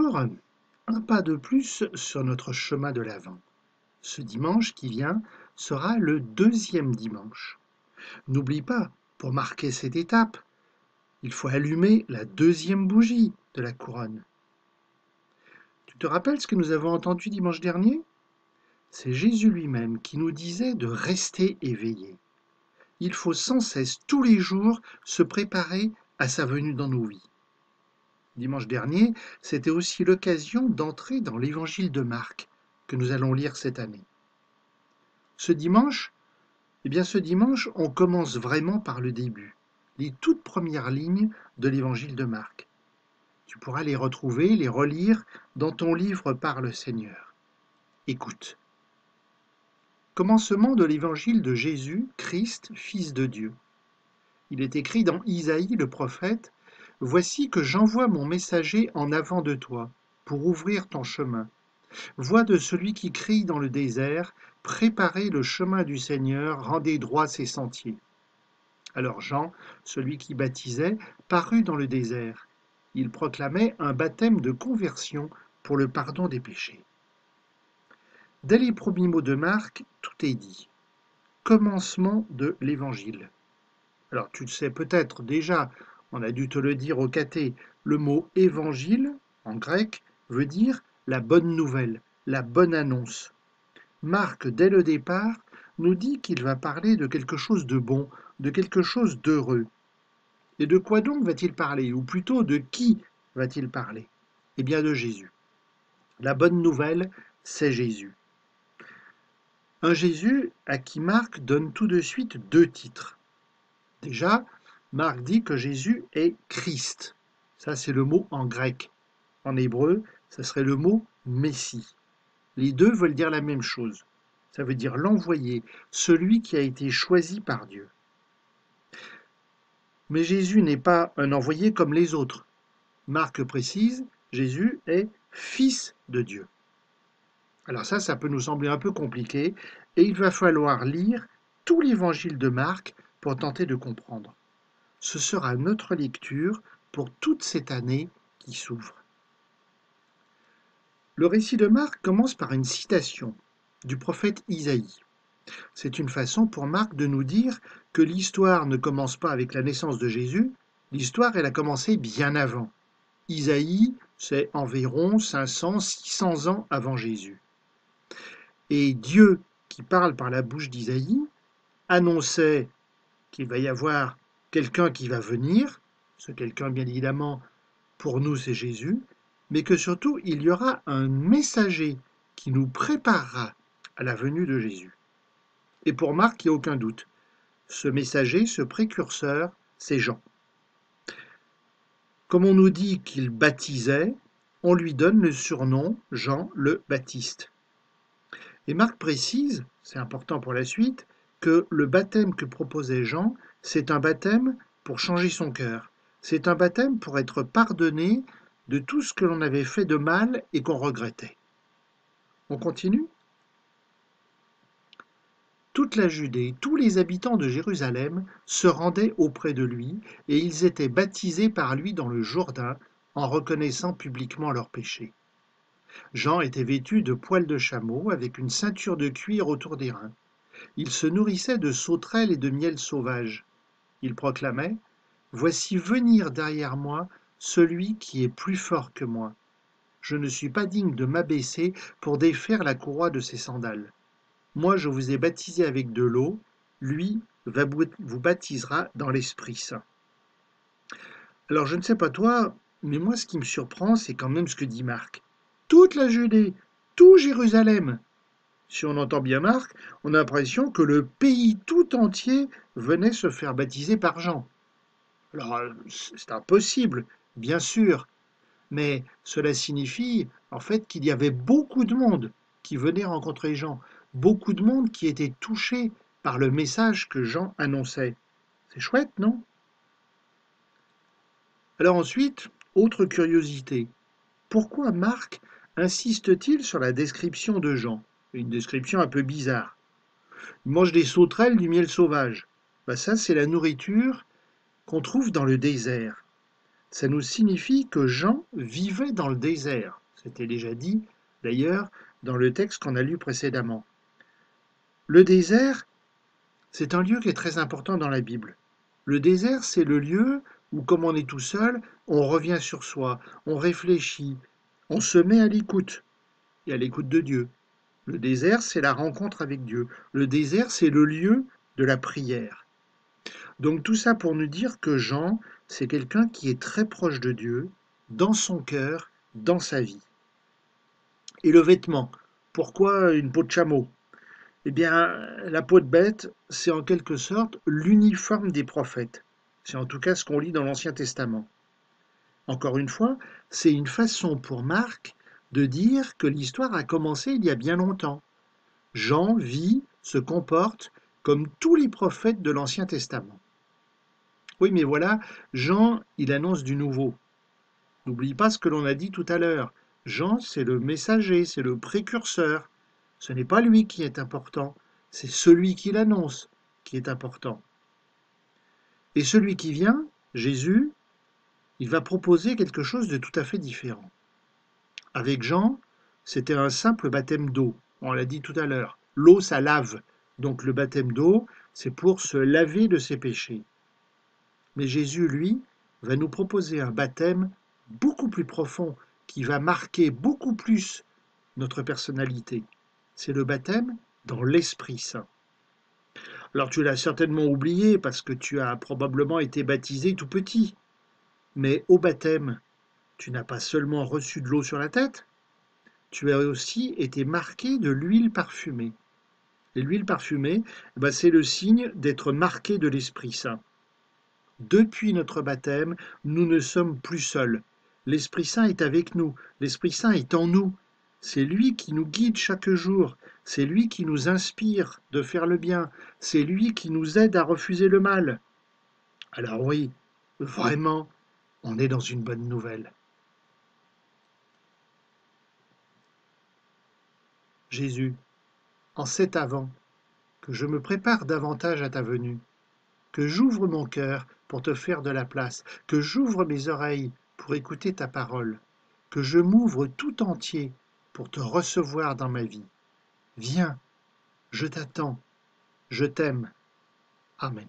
Bonjour, un pas de plus sur notre chemin de l'Avent. Ce dimanche qui vient sera le deuxième dimanche. N'oublie pas, pour marquer cette étape, il faut allumer la deuxième bougie de la couronne. Tu te rappelles ce que nous avons entendu dimanche dernier? C'est Jésus lui-même qui nous disait de rester éveillé. Il faut sans cesse, tous les jours, se préparer à sa venue dans nos vies. Dimanche dernier, c'était aussi l'occasion d'entrer dans l'évangile de Marc, que nous allons lire cette année. Ce dimanche, on commence vraiment par le début, les toutes premières lignes de l'évangile de Marc. Tu pourras les retrouver, les relire dans ton livre par le Seigneur. Écoute. Commencement de l'évangile de Jésus, Christ, Fils de Dieu. Il est écrit dans Isaïe le prophète: « Voici que j'envoie mon messager en avant de toi, pour ouvrir ton chemin. Voix de celui qui crie dans le désert, préparez le chemin du Seigneur, rendez droits ses sentiers. » Alors Jean, celui qui baptisait, parut dans le désert. Il proclamait un baptême de conversion pour le pardon des péchés. Dès les premiers mots de Marc, tout est dit. Commencement de l'Évangile. Alors tu le sais peut-être déjà, on a dû te le dire au caté, le mot évangile, en grec, veut dire la bonne nouvelle, la bonne annonce. Marc, dès le départ, nous dit qu'il va parler de quelque chose de bon, de quelque chose d'heureux. Et de quoi donc va-t-il parler? Ou plutôt de qui va-t-il parler? Eh bien de Jésus. La bonne nouvelle, c'est Jésus. Un Jésus à qui Marc donne tout de suite deux titres. Déjà, Marc dit que Jésus est Christ. Ça, c'est le mot en grec. En hébreu, ça serait le mot Messie. Les deux veulent dire la même chose. Ça veut dire l'envoyé, celui qui a été choisi par Dieu. Mais Jésus n'est pas un envoyé comme les autres. Marc précise, Jésus est Fils de Dieu. Alors ça peut nous sembler un peu compliqué, et il va falloir lire tout l'évangile de Marc pour tenter de comprendre. Ce sera notre lecture pour toute cette année qui s'ouvre. Le récit de Marc commence par une citation du prophète Isaïe. C'est une façon pour Marc de nous dire que l'histoire ne commence pas avec la naissance de Jésus, l'histoire elle a commencé bien avant. Isaïe, c'est environ 500-600 ans avant Jésus. Et Dieu, qui parle par la bouche d'Isaïe, annonçait qu'il va y avoir quelqu'un qui va venir, ce quelqu'un bien évidemment pour nous c'est Jésus, mais que surtout il y aura un messager qui nous préparera à la venue de Jésus. Et pour Marc, il n'y a aucun doute, ce messager, ce précurseur, c'est Jean. Comme on nous dit qu'il baptisait, on lui donne le surnom Jean le Baptiste. Et Marc précise, c'est important pour la suite, que le baptême que proposait Jean, c'est un baptême pour changer son cœur. C'est un baptême pour être pardonné de tout ce que l'on avait fait de mal et qu'on regrettait. On continue? Toute la Judée, tous les habitants de Jérusalem se rendaient auprès de lui et ils étaient baptisés par lui dans le Jourdain en reconnaissant publiquement leurs péchés. Jean était vêtu de poils de chameau avec une ceinture de cuir autour des reins. Il se nourrissait de sauterelles et de miel sauvage. Il proclamait: « Voici venir derrière moi celui qui est plus fort que moi. Je ne suis pas digne de m'abaisser pour défaire la courroie de ses sandales. Moi je vous ai baptisé avec de l'eau, lui vous baptisera dans l'Esprit Saint. » Alors je ne sais pas toi, mais moi ce qui me surprend, c'est quand même ce que dit Marc. Toute la Judée, tout Jérusalem. Si on entend bien Marc, on a l'impression que le pays tout entier venait se faire baptiser par Jean. Alors c'est impossible, bien sûr, mais cela signifie en fait qu'il y avait beaucoup de monde qui venait rencontrer Jean, beaucoup de monde qui était touché par le message que Jean annonçait. C'est chouette, non? Alors ensuite, autre curiosité, pourquoi Marc insiste-t-il sur la description de Jean? Une description un peu bizarre. Il mange des sauterelles, du miel sauvage. Ça, c'est la nourriture qu'on trouve dans le désert. Ça nous signifie que Jean vivait dans le désert. C'était déjà dit, d'ailleurs, dans le texte qu'on a lu précédemment. Le désert, c'est un lieu qui est très important dans la Bible. Le désert, c'est le lieu où, comme on est tout seul, on revient sur soi, on réfléchit, on se met à l'écoute, et à l'écoute de Dieu. Le désert, c'est la rencontre avec Dieu. Le désert, c'est le lieu de la prière. Donc tout ça pour nous dire que Jean, c'est quelqu'un qui est très proche de Dieu, dans son cœur, dans sa vie. Et le vêtement, pourquoi une peau de chameau? Eh bien, la peau de bête, c'est en quelque sorte l'uniforme des prophètes. C'est en tout cas ce qu'on lit dans l'Ancien Testament. Encore une fois, c'est une façon pour Marc de dire que l'histoire a commencé il y a bien longtemps. Jean vit, se comporte comme tous les prophètes de l'Ancien Testament. Oui, mais voilà, Jean, il annonce du nouveau. N'oublie pas ce que l'on a dit tout à l'heure. Jean, c'est le messager, c'est le précurseur. Ce n'est pas lui qui est important, c'est celui qui l'annonce qui est important. Et celui qui vient, Jésus, il va proposer quelque chose de tout à fait différent. Avec Jean, c'était un simple baptême d'eau. On l'a dit tout à l'heure. L'eau, ça lave. Donc le baptême d'eau, c'est pour se laver de ses péchés. Mais Jésus, lui, va nous proposer un baptême beaucoup plus profond, qui va marquer beaucoup plus notre personnalité. C'est le baptême dans l'Esprit Saint. Alors tu l'as certainement oublié parce que tu as probablement été baptisé tout petit. Mais au baptême, tu n'as pas seulement reçu de l'eau sur la tête, tu as aussi été marqué de l'huile parfumée. Et l'huile parfumée, c'est le signe d'être marqué de l'Esprit Saint. Depuis notre baptême, nous ne sommes plus seuls. L'Esprit Saint est avec nous, l'Esprit Saint est en nous. C'est lui qui nous guide chaque jour, c'est lui qui nous inspire de faire le bien, c'est lui qui nous aide à refuser le mal. Alors oui, vraiment, on est dans une bonne nouvelle. Jésus, en cet avant, que je me prépare davantage à ta venue, que j'ouvre mon cœur pour te faire de la place, que j'ouvre mes oreilles pour écouter ta parole, que je m'ouvre tout entier pour te recevoir dans ma vie. Viens, je t'attends, je t'aime. Amen.